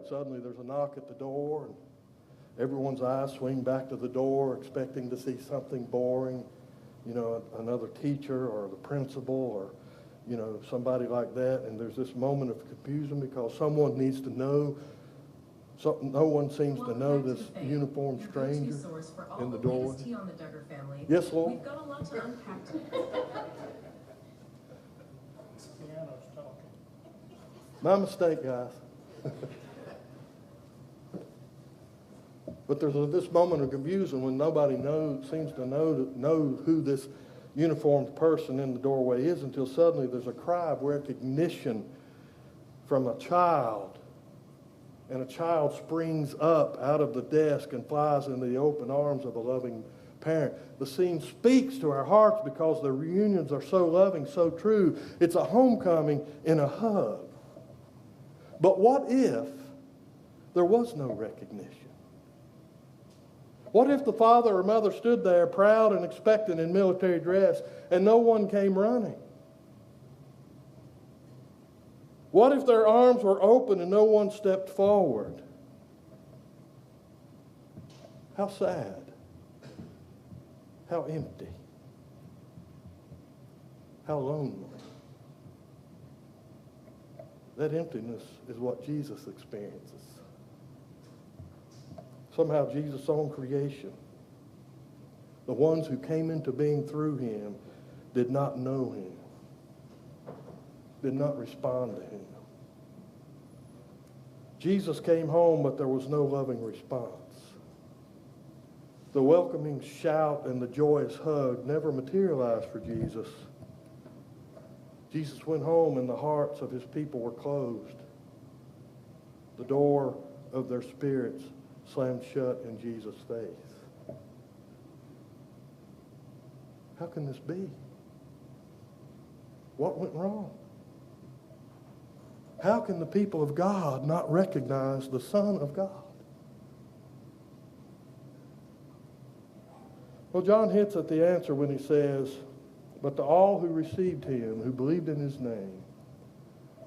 suddenly there's a knock at the door, and everyone's eyes swing back to the door, expecting to see something boring, another teacher or the principal or, somebody like that. And there's this moment of confusion because someone needs to know. So no one seems to know this uniformed stranger in the doorway. Yes, Lord. We've got a lot to unpack today. Piano's talking. My mistake, guys. But there's this moment of confusion when nobody seems to know who this uniformed person in the doorway is, until suddenly there's a cry of recognition from a child. And a child springs up out of the desk and flies into the open arms of a loving parent. The scene speaks to our hearts because the reunions are so loving, so true. It's a homecoming in a hug. But what if there was no recognition? What if the father or mother stood there proud and expectant in military dress and no one came running? What if their arms were open and no one stepped forward? How sad. How empty. How lonely. That emptiness is what Jesus experiences. Somehow Jesus' own creation, the ones who came into being through him, did not know him, did not respond to him. Jesus came home, but there was no loving response. The welcoming shout and the joyous hug never materialized for Jesus. Jesus went home and the hearts of his people were closed. The door of their spirits slammed shut in Jesus' face. How can this be? What went wrong? How can the people of God not recognize the Son of God? Well, John hits at the answer when he says, "But to all who received him, who believed in his name,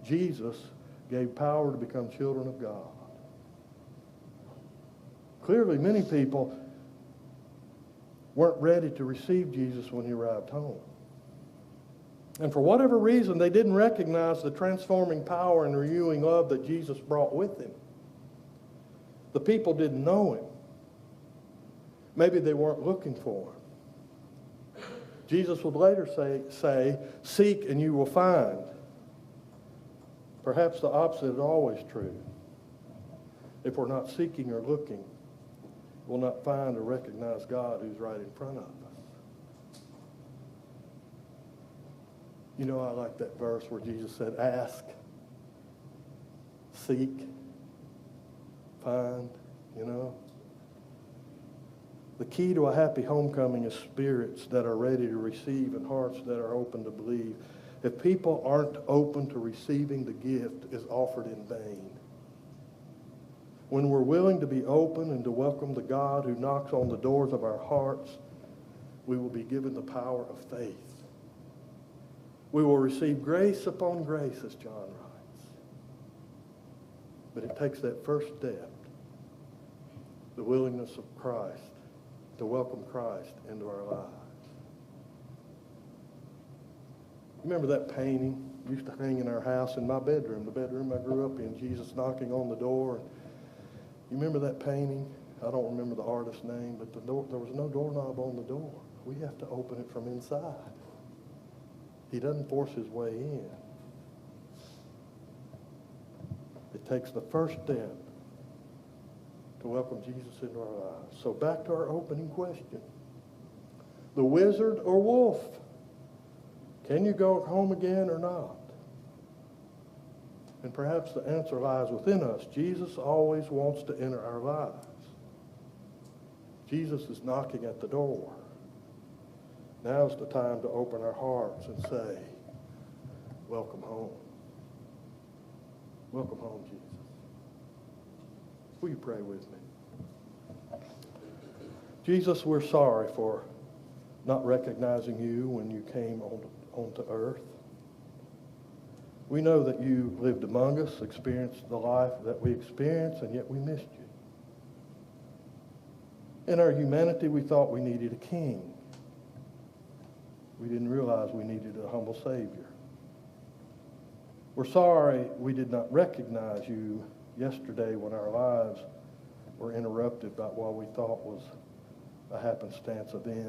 Jesus gave power to become children of God." Clearly, many people weren't ready to receive Jesus when he arrived home. And for whatever reason, they didn't recognize the transforming power and renewing love that Jesus brought with him. The people didn't know him. Maybe they weren't looking for him. Jesus would later say, "Seek and you will find." Perhaps the opposite is always true. If we're not seeking or looking, we'll not find or recognize God who's right in front of us. I like that verse where Jesus said, "Ask, seek, find," The key to a happy homecoming is spirits that are ready to receive and hearts that are open to believe. If people aren't open to receiving, the gift is offered in vain. When we're willing to be open and to welcome the God who knocks on the doors of our hearts, we will be given the power of faith. We will receive grace upon grace, as John writes. But it takes that first step, the willingness of Christ, to welcome Christ into our lives. Remember that painting used to hang in our house in my bedroom, the bedroom I grew up in, Jesus knocking on the door. You remember that painting? I don't remember the artist's name, but there was no doorknob on the door. We have to open it from inside. He doesn't force his way in. It takes the first step to welcome Jesus into our lives. So back to our opening question. The wizard or wolf? Can you go home again or not? And perhaps the answer lies within us. Jesus always wants to enter our lives. Jesus is knocking at the door. Now's the time to open our hearts and say, "Welcome home. Welcome home, Jesus." Will you pray with me? Jesus, we're sorry for not recognizing you when you came onto earth. We know that you lived among us, experienced the life that we experienced, and yet we missed you. In our humanity, we thought we needed a king. We didn't realize we needed a humble Savior. We're sorry we did not recognize you yesterday when our lives were interrupted by what we thought was a happenstance event.